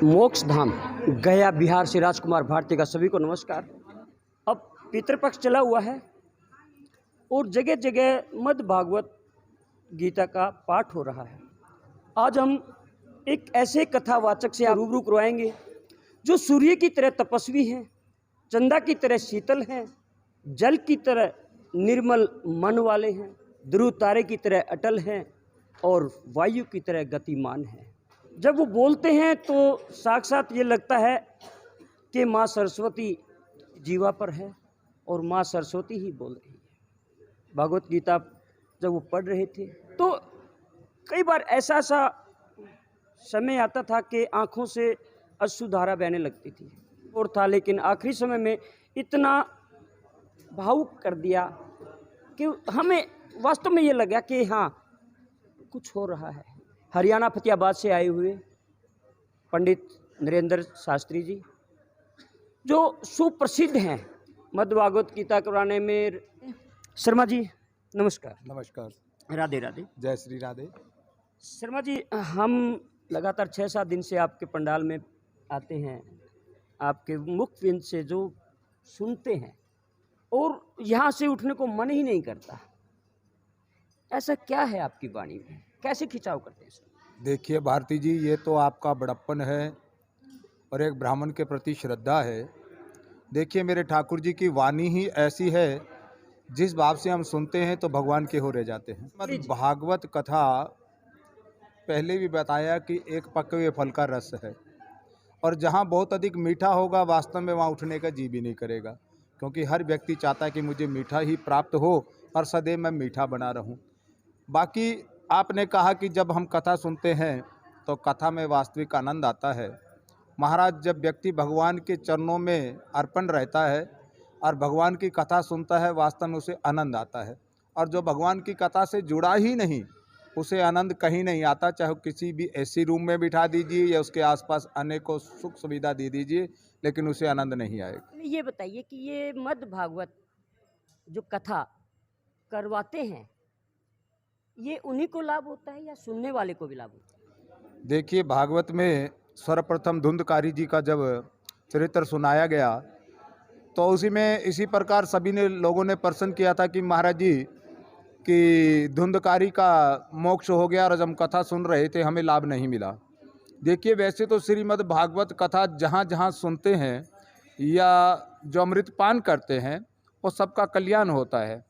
मोक्ष धाम गया बिहार से राजकुमार भारती का सभी को नमस्कार। अब पितृपक्ष चला हुआ है और जगह जगह मद् भागवत गीता का पाठ हो रहा है। आज हम एक ऐसे कथावाचक से रूबरू करवाएंगे जो सूर्य की तरह तपस्वी हैं, चंदा की तरह शीतल हैं, जल की तरह निर्मल मन वाले हैं, ध्रुव तारे की तरह अटल हैं और वायु की तरह गतिमान हैं। जब वो बोलते हैं तो साक्षात ये लगता है कि माँ सरस्वती जीवा पर है और माँ सरस्वती ही बोल रही है। भागवत गीता जब वो पढ़ रहे थे तो कई बार ऐसा समय आता था कि आँखों से अश्रुधारा बहने लगती थी और था, लेकिन आखिरी समय में इतना भावुक कर दिया कि हमें वास्तव में ये लगा कि हाँ, कुछ हो रहा है। हरियाणा फतेहाबाद से आए हुए पंडित नरेंद्र शास्त्री जी, जो सुप्रसिद्ध हैं मद् भागवत गीता कराने में। शर्मा जी नमस्कार। नमस्कार। राधे राधे। जय श्री राधे। शर्मा जी, हम लगातार 6-7 दिन से आपके पंडाल में आते हैं, आपके मुख विंद से जो सुनते हैं और यहाँ से उठने को मन ही नहीं करता। ऐसा क्या है आपकी वाणी में, कैसे खिंचाव करते हैं? देखिए भारती जी, ये तो आपका बड़प्पन है और एक ब्राह्मण के प्रति श्रद्धा है। देखिए मेरे ठाकुर जी की वाणी ही ऐसी है, जिस भाव से हम सुनते हैं तो भगवान के हो रह जाते हैं। मद् भागवत कथा पहले भी बताया कि एक पके हुए फल का रस है और जहाँ बहुत अधिक मीठा होगा वास्तव में वहाँ उठने का जी भी नहीं करेगा, क्योंकि हर व्यक्ति चाहता है कि मुझे मीठा ही प्राप्त हो और सदैव मैं मीठा बना रहूं। बाकी आपने कहा कि जब हम कथा सुनते हैं तो कथा में वास्तविक आनंद आता है। महाराज, जब व्यक्ति भगवान के चरणों में अर्पण रहता है और भगवान की कथा सुनता है, वास्तव में उसे आनंद आता है। और जो भगवान की कथा से जुड़ा ही नहीं, उसे आनंद कहीं नहीं आता, चाहे किसी भी ऐसी रूम में बिठा दीजिए या उसके आसपास अनेकों सुख सुविधा दे दीजिए, लेकिन उसे आनंद नहीं आएगा। ये बताइए कि ये मद् भागवत जो कथा करवाते हैं, ये उन्हीं को लाभ होता है या सुनने वाले को भी लाभ होता है? देखिए, भागवत में सर्वप्रथम धुंधकारी जी का जब चरित्र सुनाया गया तो उसी में इसी प्रकार सभी ने लोगों ने प्रश्न किया था कि महाराज जी कि धुंधकारी का मोक्ष हो गया और जब हम कथा सुन रहे थे हमें लाभ नहीं मिला। देखिए, वैसे तो श्रीमद् भागवत कथा जहाँ जहाँ सुनते हैं या जो अमृतपान करते हैं वो सबका कल्याण होता है।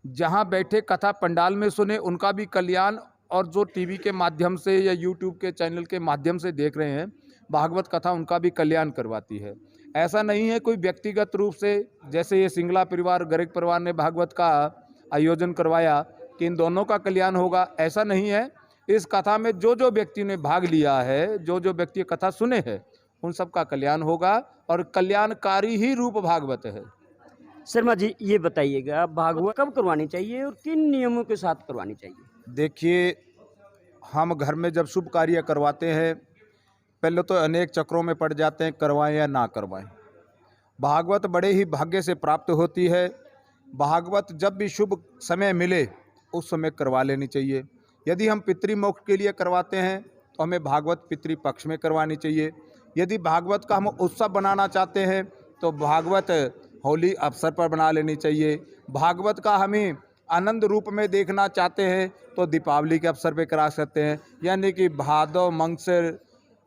जहाँ बैठे कथा पंडाल में सुने उनका भी कल्याण, और जो टीवी के माध्यम से या यूट्यूब के चैनल के माध्यम से देख रहे हैं भागवत कथा, उनका भी कल्याण करवाती है। ऐसा नहीं है कोई व्यक्तिगत रूप से, जैसे ये सिंगला परिवार गर्ग परिवार ने भागवत का आयोजन करवाया कि इन दोनों का कल्याण होगा, ऐसा नहीं है। इस कथा में जो जो व्यक्ति ने भाग लिया है, जो जो व्यक्ति कथा सुने हैं, उन सब का कल्याण होगा और कल्याणकारी ही रूप भागवत है। शर्मा जी, ये बताइएगा भागवत कब करवानी चाहिए और किन नियमों के साथ करवानी चाहिए? देखिए, हम घर में जब शुभ कार्य करवाते हैं पहले तो अनेक चक्रों में पड़ जाते हैं, करवाएं या ना करवाएं। भागवत बड़े ही भाग्य से प्राप्त होती है। भागवत जब भी शुभ समय मिले उस समय करवा लेनी चाहिए। यदि हम पितृमोक्ष के लिए करवाते हैं तो हमें भागवत पितृपक्ष में करवानी चाहिए। यदि भागवत का हम उत्सव बनाना चाहते हैं तो भागवत होली अवसर पर बना लेनी चाहिए। भागवत का हमें आनंद रूप में देखना चाहते हैं तो दीपावली के अवसर पर करा सकते हैं, यानी कि भादव मंगसर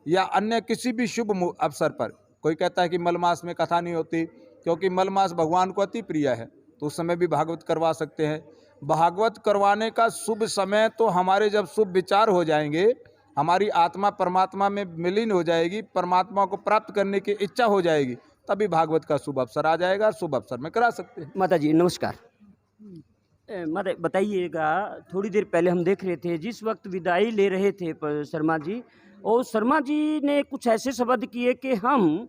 या अन्य किसी भी शुभ अवसर पर। कोई कहता है कि मलमास में कथा नहीं होती, क्योंकि मलमास भगवान को अति प्रिय है, तो उस समय भी भागवत करवा सकते हैं। भागवत करवाने का शुभ समय तो हमारे जब शुभ विचार हो जाएंगे, हमारी आत्मा परमात्मा में विलीन हो जाएगी, परमात्मा को प्राप्त करने की इच्छा हो जाएगी, तभी भागवत का शुभ अवसर आ जाएगा, शुभ अवसर में करा सकते हैं। माता जी नमस्कार। माता बताइएगा, थोड़ी देर पहले हम देख रहे थे, जिस वक्त विदाई ले रहे थे शर्मा जी, और शर्मा जी ने कुछ ऐसे शब्द किए कि हम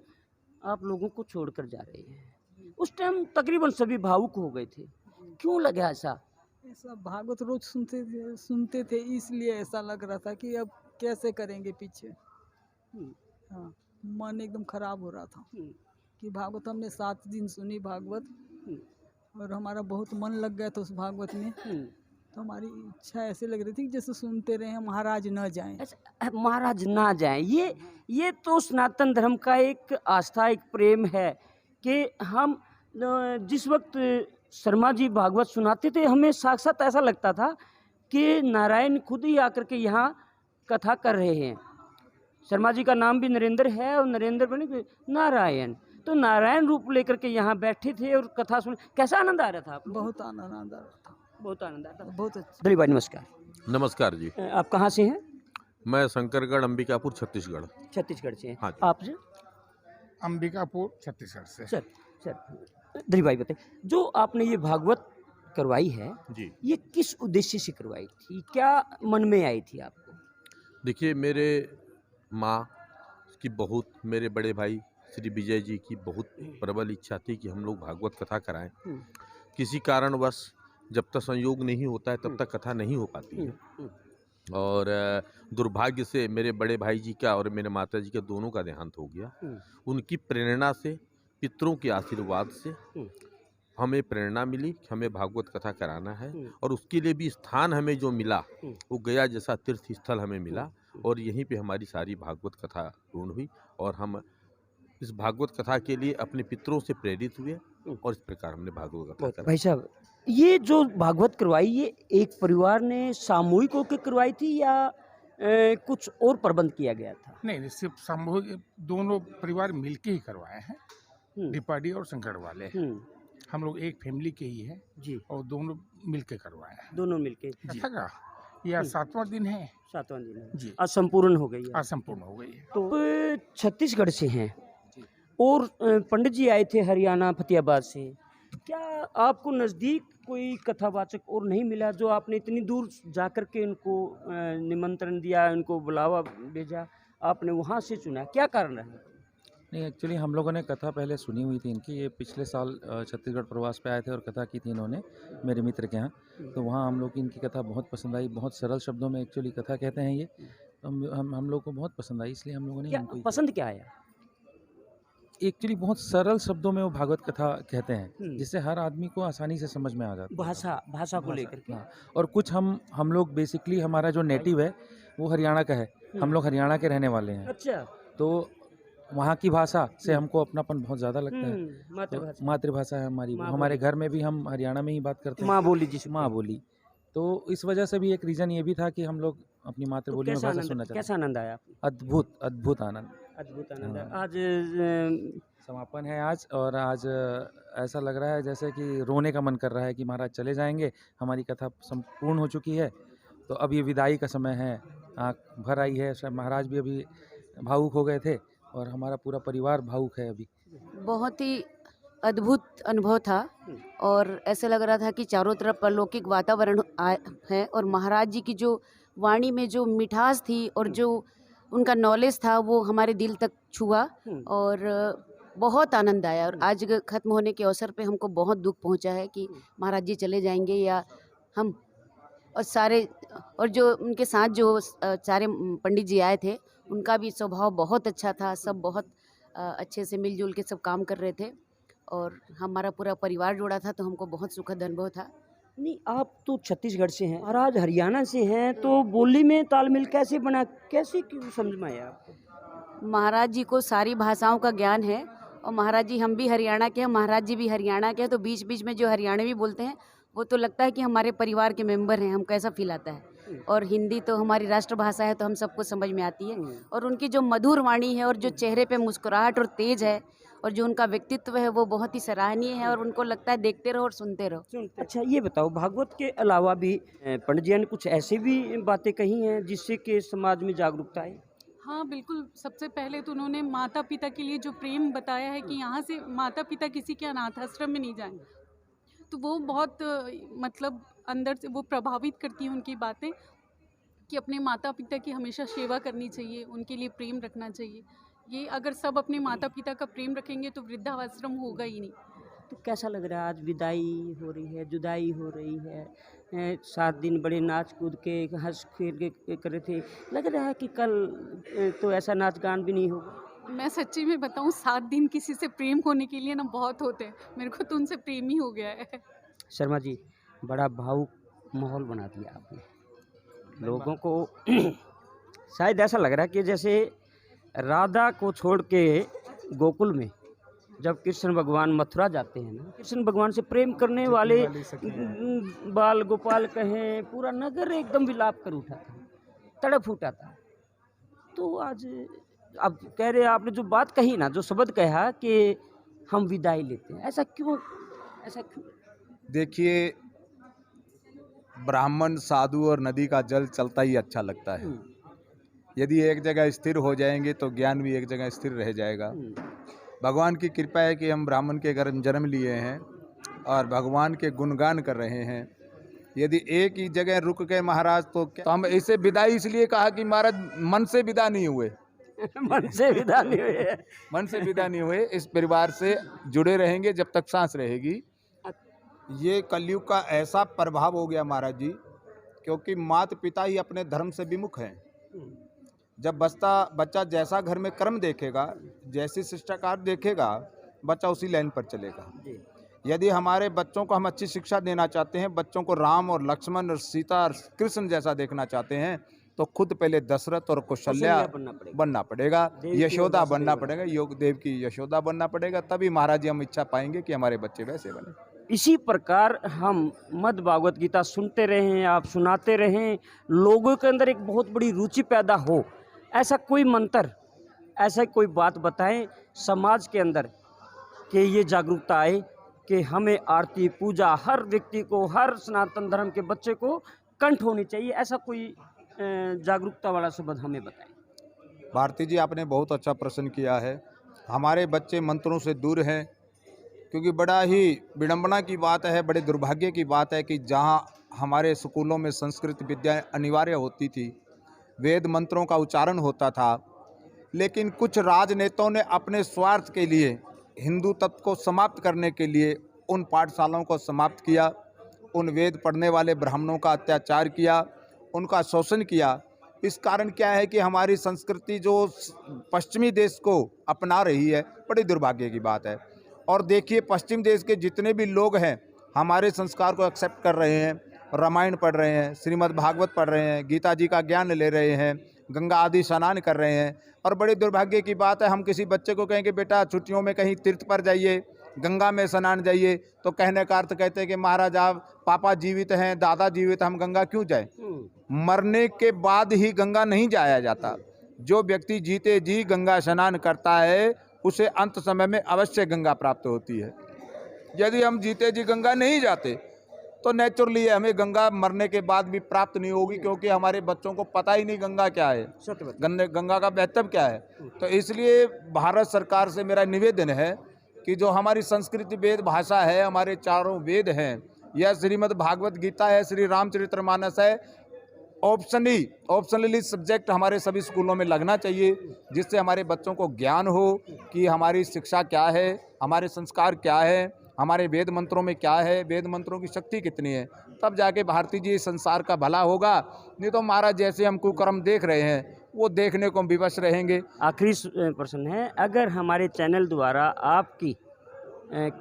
आप लोगों को छोड़कर जा रहे हैं। उस टाइम तकरीबन सभी भावुक हो गए थे। क्यों लगा ऐसा? ऐसा भागवत रोज सुनते थे इसलिए ऐसा लग रहा था कि अब कैसे करेंगे पीछे। हाँ, मन एकदम खराब हो रहा था कि भागवत हमने 7 दिन सुनी भागवत और हमारा बहुत मन लग गया था उस भागवत में। तो हमारी इच्छा ऐसे लग रही थी कि जैसे सुनते रहे महाराज न जाएं। अच्छा, महाराज ना जाएं, ये तो सनातन धर्म का एक आस्था, एक प्रेम है कि हम जिस वक्त शर्मा जी भागवत सुनाते थे, हमें साक्षात ऐसा लगता था कि नारायण खुद ही आकर के यहाँ कथा कर रहे हैं। शर्मा जी का नाम भी नरेंद्र है और नरेंद्र बने नारायण, तो नारायण रूप लेकर के यहाँ बैठे थे और कथा सुन। कैसा आनंद आ रहा था आप लोगों को? बहुत आनंद आ रहा था, बहुत आनंद आता था। बहुत अच्छा। दिलीप भाई नमस्कार। नमस्कार जी। आप कहाँ से हैं? मैं शंकरगढ़ अंबिकापुर छत्तीसगढ़। छत्तीसगढ़ से हैं। हाँ जी। आप से? अंबिकापुर छत्तीसगढ़ से। सर दिलीप भाई बताइए, जो आपने ये भागवत करवाई है, जी ये किस उद्देश्य से करवाई थी? क्या मन में आई थी आपको? देखिए, मेरे माँ की बहुत, मेरे बड़े भाई श्री विजय जी की बहुत प्रबल इच्छा थी कि हम लोग भागवत कथा कराएं। किसी कारणवश जब तक संयोग नहीं होता है तब तक कथा नहीं हो पाती है। और दुर्भाग्य से मेरे बड़े भाई जी का और मेरे माता जी का दोनों का देहांत हो गया। उनकी प्रेरणा से, पितरों के आशीर्वाद से हमें प्रेरणा मिली कि हमें भागवत कथा कराना है, और उसके लिए भी स्थान हमें जो मिला वो गया जैसा तीर्थ स्थल हमें मिला, और यहीं पे हमारी सारी भागवत कथा पूर्ण हुई। और हम इस भागवत कथा के लिए अपने पितरों से प्रेरित हुए और इस प्रकार हमने भागवत कथा कराई। भाई साहब, ये जो भागवत करवाई, ये एक परिवार ने सामूहिक होकर करवाई थी या कुछ और प्रबंध किया गया था? नहीं, सिर्फ सामूहिक दोनों परिवार मिलके ही करवाए हैं, डिपाडी और शंकर वाले। हम लोग एक फैमिली के ही हैं जी, और दोनों मिलके करवाए हैं। दोनों मिलके। कथा का यह 7वां दिन है 7वां दिन है जी, आज संपूर्ण हो गई है। आज संपूर्ण हो गई है। तो छत्तीसगढ़ से हैं और पंडित जी आए थे हरियाणा फतेहाबाद से। क्या आपको नज़दीक कोई कथावाचक और नहीं मिला जो आपने इतनी दूर जाकर के उनको निमंत्रण दिया, उनको बुलावा भेजा, आपने वहाँ से चुना? क्या कारण रहा? नहीं, एक्चुअली हम लोगों ने कथा पहले सुनी हुई थी इनकी। ये पिछले साल छत्तीसगढ़ प्रवास पे आए थे और कथा की थी इन्होंने मेरे मित्र के यहाँ। तो वहाँ हम लोग की इनकी कथा बहुत पसंद आई। बहुत सरल शब्दों में एक्चुअली कथा कहते हैं ये। हम लोग को बहुत पसंद आई, इसलिए हम लोगों ने क्या इनको पसंद क्या आया? एक्चुअली बहुत सरल शब्दों में वो भागवत कथा कहते हैं, जिससे हर आदमी को आसानी से समझ में आ जाता है। भाषा को लेकर के। हाँ, और कुछ हम लोग बेसिकली, हमारा जो नेटिव है वो हरियाणा का है। हम लोग हरियाणा के रहने वाले हैं। अच्छा। तो वहाँ की भाषा से हमको अपनापन बहुत ज़्यादा लगता है। मातृभाषा। मातृभाषा है हमारी। माँ हमारे बोली। घर में भी हम हरियाणा में ही बात करते हैं। माँ बोली जिसे। माँ बोली। तो इस वजह से भी एक रीज़न ये भी था कि हम लोग अपनी मातृबोली में भाषा सुनना चाहते कैसा आनंद आया? हैं। अद्भुत आनंद। अद्भुत आनंद हाँ। आया। आज समापन है आज, और आज ऐसा लग रहा है जैसे कि रोने का मन कर रहा है कि महाराज चले जाएंगे। हमारी कथा संपूर्ण हो चुकी है, तो अब ये विदाई का समय है। आँख भर आई है। शायद महाराज भी अभी भावुक हो गए थे और हमारा पूरा परिवार भावुक है अभी। बहुत ही अद्भुत अनुभव था, और ऐसे लग रहा था कि चारों तरफ अलौकिक वातावरण है, और महाराज जी की जो वाणी में जो मिठास थी और जो उनका नॉलेज था वो हमारे दिल तक छुआ, और बहुत आनंद आया। और आज ख़त्म होने के अवसर पे हमको बहुत दुख पहुंचा है कि महाराज जी चले जाएंगे, या हम और सारे, और जो उनके साथ जो सारे पंडित जी आए थे उनका भी स्वभाव बहुत अच्छा था। सब बहुत अच्छे से मिलजुल के सब काम कर रहे थे, और हमारा पूरा परिवार जुड़ा था, तो हमको बहुत सुखद अनुभव था। नहीं, आप तो छत्तीसगढ़ से हैं और आज हरियाणा से हैं, तो बोली में तालमेल कैसे बना, कैसे क्यों समझ में आया आपको? महाराज जी को सारी भाषाओं का ज्ञान है, और महाराज जी, हम भी हरियाणा के हैं, महाराज जी भी हरियाणा के हैं, तो बीच बीच में जो हरियाणवी बोलते हैं वो तो लगता है कि हमारे परिवार के मेंबर हैं। हमको ऐसा फील आता है। और हिंदी तो हमारी राष्ट्रभाषा है, तो हम सबको समझ में आती है। और उनकी जो मधुर वाणी है, और जो चेहरे पे मुस्कुराहट और तेज है, और जो उनका व्यक्तित्व है, वो बहुत ही सराहनीय है, और उनको लगता है देखते रहो और सुनते रहो। अच्छा, ये बताओ, भागवत के अलावा भी पंडित जी ने कुछ ऐसी भी बातें कही हैं जिससे कि समाज में जागरूकता आए? हाँ बिल्कुल। सबसे पहले तो उन्होंने माता पिता के लिए जो प्रेम बताया है कि यहाँ से माता पिता किसी के अनाथ आश्रम में नहीं जाएं, तो वो बहुत मतलब अंदर से वो प्रभावित करती हैं उनकी बातें, कि अपने माता पिता की हमेशा सेवा करनी चाहिए, उनके लिए प्रेम रखना चाहिए। ये अगर सब अपने माता पिता का प्रेम रखेंगे तो वृद्धाश्रम होगा ही नहीं। तो कैसा लग रहा है? आज विदाई हो रही है, जुदाई हो रही है, 7 दिन बड़े नाच कूद के हंस खेल के कर रहे थे, लग रहा है कि कल तो ऐसा नाच गान भी नहीं होगा। मैं सच्ची में बताऊं, 7 दिन किसी से प्रेम होने के लिए ना बहुत होते हैं। मेरे को तो उनसे प्रेम ही हो गया है। शर्मा जी, बड़ा भावुक माहौल बना दिया आपने लोगों को। शायद ऐसा लग रहा है कि जैसे राधा को छोड़ के गोकुल में जब कृष्ण भगवान मथुरा जाते हैं ना, कृष्ण भगवान से प्रेम करने वाले बाल गोपाल कहें, पूरा नगर एकदम विलाप कर उठा था, तड़प उठा था। तो आज अब कह रहे आपने जो बात कही ना, जो शब्द कहा कि हम विदाई लेते हैं, ऐसा क्यों? देखिए, ब्राह्मण, साधु और नदी का जल चलता ही अच्छा लगता है। यदि एक जगह स्थिर हो जाएंगे तो ज्ञान भी एक जगह स्थिर रह जाएगा। भगवान की कृपा है कि हम ब्राह्मण के घर जन्म लिए हैं और भगवान के गुणगान कर रहे हैं। यदि एक ही जगह रुक गए महाराज तो हम इसे विदाई इसलिए कहा कि महाराज मन से विदा नहीं हुए। मन से विदा नहीं हुए। मन से विदा नहीं हुए, इस परिवार से जुड़े रहेंगे जब तक सांस रहेगी। ये कलयुग का ऐसा प्रभाव हो गया महाराज जी, क्योंकि माता पिता ही अपने धर्म से विमुख हैं। जब बच्चा जैसा घर में कर्म देखेगा, जैसी शिष्टाचार देखेगा, बच्चा उसी लाइन पर चलेगा। यदि हमारे बच्चों को हम अच्छी शिक्षा देना चाहते हैं, बच्चों को राम और लक्ष्मण और सीता और कृष्ण जैसा देखना चाहते हैं, तो खुद पहले दशरथ और कौशल्या बनना पड़ेगा, यशोदा बनना पड़ेगा, योग देव की यशोदा बनना पड़ेगा। तभी महाराज जी हम इच्छा पाएंगे कि हमारे बच्चे वैसे बने। इसी प्रकार हम मद् भागवत गीता सुनते रहें, आप सुनाते रहें, लोगों के अंदर एक बहुत बड़ी रुचि पैदा हो। ऐसा कोई मंत्र, ऐसा कोई बात बताएं समाज के अंदर कि ये जागरूकता आए कि हमें आरती पूजा हर व्यक्ति को, हर सनातन धर्म के बच्चे को कंठ होनी चाहिए। ऐसा कोई जागरूकता वाला शब्द हमें बताएं। भारती जी, आपने बहुत अच्छा प्रश्न किया है। हमारे बच्चे मंत्रों से दूर हैं, क्योंकि बड़ा ही विडंबना की बात है, बड़े दुर्भाग्य की बात है कि जहाँ हमारे स्कूलों में संस्कृत विद्या अनिवार्य होती थी, वेद मंत्रों का उच्चारण होता था, लेकिन कुछ राजनेताओं ने अपने स्वार्थ के लिए हिंदू तत्व को समाप्त करने के लिए उन पाठशालाओं को समाप्त किया, उन वेद पढ़ने वाले ब्राह्मणों का अत्याचार किया, उनका शोषण किया। इस कारण क्या है कि हमारी संस्कृति जो पश्चिमी देश को अपना रही है, बड़ी दुर्भाग्य की बात है। और देखिए, पश्चिम देश के जितने भी लोग हैं हमारे संस्कार को एक्सेप्ट कर रहे हैं, रामायण पढ़ रहे हैं, श्रीमद् भागवत पढ़ रहे हैं, गीता जी का ज्ञान ले रहे हैं, गंगा आदि स्नान कर रहे हैं। और बड़ी दुर्भाग्य की बात है, हम किसी बच्चे को कहेंगे बेटा छुट्टियों में कहीं तीर्थ पर जाइए, गंगा में स्नान जाइए, तो कहने का अर्थ कहते हैं कि महाराज आप पापा जीवित हैं, दादा जीवित, हम गंगा क्यों जाएं? मरने के बाद ही गंगा नहीं जाया जाता। जो व्यक्ति जीते जी गंगा स्नान करता है, उसे अंत समय में अवश्य गंगा प्राप्त होती है। यदि हम जीते जी गंगा नहीं जाते तो नेचुरली हमें गंगा मरने के बाद भी प्राप्त नहीं होगी, क्योंकि हमारे बच्चों को पता ही नहीं गंगा क्या है, गंगा का महत्व क्या है। तो इसलिए भारत सरकार से मेरा निवेदन है कि जो हमारी संस्कृति वेद भाषा है, हमारे चारों वेद हैं, यह श्रीमद् भागवत गीता है, श्री रामचरितमानस है, ऑप्शनली सब्जेक्ट हमारे सभी स्कूलों में लगना चाहिए, जिससे हमारे बच्चों को ज्ञान हो कि हमारी शिक्षा क्या है, हमारे संस्कार क्या है, हमारे वेद मंत्रों में क्या है, वेद मंत्रों की शक्ति कितनी है। तब जाके भारती जी संसार का भला होगा। नहीं तो महाराज जैसे हम कुकर्म देख रहे हैं वो देखने को विवश रहेंगे। आखिरी प्रश्न है, अगर हमारे चैनल द्वारा आपकी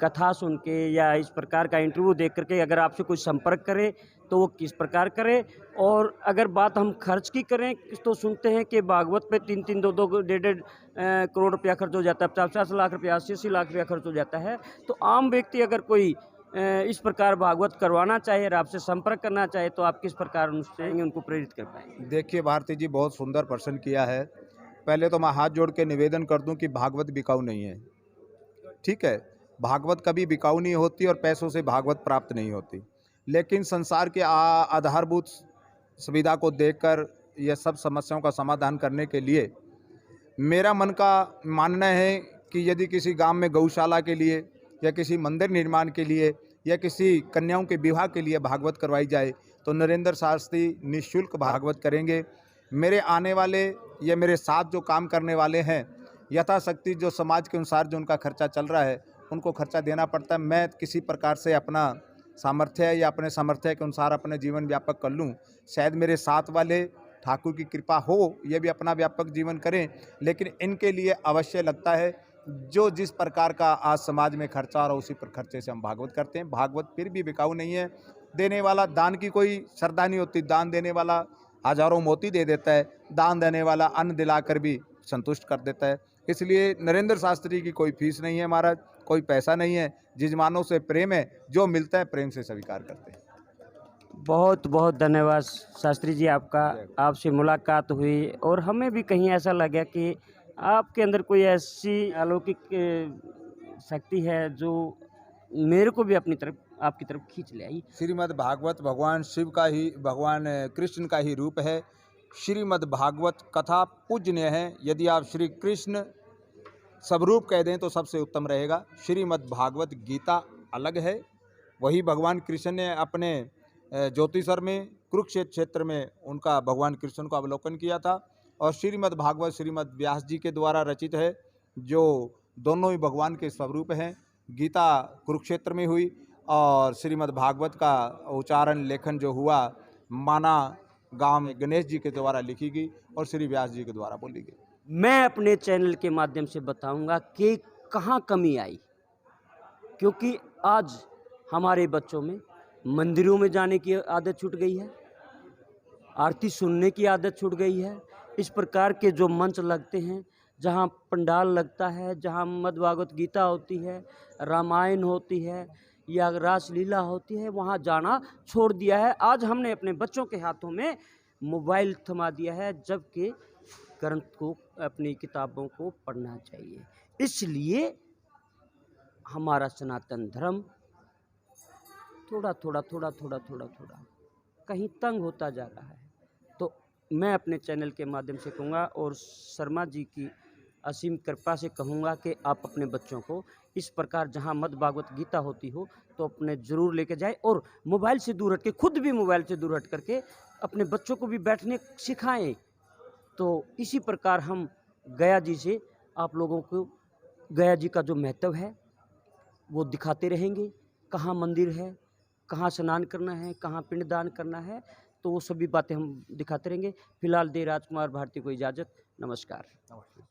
कथा सुन के या इस प्रकार का इंटरव्यू देख करके अगर आपसे कोई संपर्क करे तो वो किस प्रकार करे? और अगर बात हम खर्च की करें तो सुनते हैं कि भागवत पे 3-3, 2-2, 1.5 करोड़ रुपया खर्च हो जाता है, 50 लाख रुपया, 80 लाख रुपया खर्च हो जाता है। तो आम व्यक्ति अगर कोई इस प्रकार भागवत करवाना चाहे और आपसे संपर्क करना चाहे तो आप किस प्रकार उनको प्रेरित कर पाएंगे? देखिए भारती जी, बहुत सुंदर प्रश्न किया है। पहले तो मैं हाथ जोड़ के निवेदन कर दूं कि भागवत बिकाऊ नहीं है। ठीक है, भागवत कभी बिकाऊ नहीं होती और पैसों से भागवत प्राप्त नहीं होती, लेकिन संसार के आधारभूत सुविधा को देखकर यह सब समस्याओं का समाधान करने के लिए मेरा मन का मानना है कि यदि किसी गांव में गौशाला के लिए या किसी मंदिर निर्माण के लिए या किसी कन्याओं के विवाह के लिए भागवत करवाई जाए तो नरेंद्र शास्त्री निःशुल्क भागवत करेंगे। मेरे आने वाले या मेरे साथ जो काम करने वाले हैं, यथाशक्ति जो समाज के अनुसार जो उनका खर्चा चल रहा है उनको खर्चा देना पड़ता है। मैं किसी प्रकार से अपना सामर्थ्य या अपने सामर्थ्य के अनुसार अपने जीवन व्यापक कर लूँ। शायद मेरे साथ वाले ठाकुर की कृपा हो, ये भी अपना व्यापक जीवन करें, लेकिन इनके लिए अवश्य लगता है जो जिस प्रकार का आज समाज में खर्चा हो रहा है उसी पर खर्चे से हम भागवत करते हैं। भागवत फिर भी बिकाऊ नहीं है। देने वाला, दान की कोई श्रद्धा नहीं होती, दान देने वाला हजारों मोती दे देता है, दान देने वाला अन्न दिलाकर भी संतुष्ट कर देता है। इसलिए नरेंद्र शास्त्री की कोई फीस नहीं है महाराज, कोई पैसा नहीं है, जजमानों से प्रेम है, जो मिलता है प्रेम से स्वीकार करते हैं। बहुत बहुत धन्यवाद शास्त्री जी आपका, आपसे मुलाकात हुई और हमें भी कहीं ऐसा लगा कि आपके अंदर कोई ऐसी अलौकिक शक्ति है जो मेरे को भी अपनी तरफ, आपकी तरफ खींच ले आई। श्रीमद् भागवत भगवान शिव का ही, भगवान कृष्ण का ही रूप है। श्रीमद् भागवत कथा पूज्य है। यदि आप श्री कृष्ण स्वरूप कह दें तो सबसे उत्तम रहेगा। श्रीमद् भागवत गीता अलग है, वही भगवान कृष्ण ने अपने ज्योतिषर में कुरुक्षेत्र क्षेत्र में उनका भगवान कृष्ण को अवलोकन किया था। और श्रीमद् भागवत श्रीमद् व्यास जी के द्वारा रचित है, जो दोनों ही भगवान के स्वरूप हैं। गीता कुरुक्षेत्र में हुई और श्रीमद् भागवत का उच्चारण लेखन जो हुआ माना गांव में गणेश जी के द्वारा लिखी गई और श्री व्यास जी के द्वारा बोली गई। मैं अपने चैनल के माध्यम से बताऊंगा कि कहाँ कमी आई, क्योंकि आज हमारे बच्चों में मंदिरों में जाने की आदत छूट गई है, आरती सुनने की आदत छूट गई है। इस प्रकार के जो मंच लगते हैं, जहाँ पंडाल लगता है, जहाँ मद् भागवत गीता होती है, रामायण होती है या रासलीला होती है, वहाँ जाना छोड़ दिया है। आज हमने अपने बच्चों के हाथों में मोबाइल थमा दिया है, जबकि ग्रंथ को, अपनी किताबों को पढ़ना चाहिए। इसलिए हमारा सनातन धर्म थोड़ा कहीं तंग होता जा रहा है। तो मैं अपने चैनल के माध्यम से कहूँगा और शर्मा जी की असीम कृपा से कहूँगा कि आप अपने बच्चों को इस प्रकार जहाँ मद् भागवत गीता होती हो तो अपने ज़रूर लेके जाए और मोबाइल से दूर हट के, खुद भी मोबाइल से दूर हट करके अपने बच्चों को भी बैठने सिखाएं। तो इसी प्रकार हम गया जी से आप लोगों को गया जी का जो महत्व है वो दिखाते रहेंगे। कहाँ मंदिर है, कहाँ स्नान करना है, कहाँ पिंडदान करना है, तो वो सभी बातें हम दिखाते रहेंगे। फिलहाल दे राजकुमार भारती को इजाज़त। नमस्कार।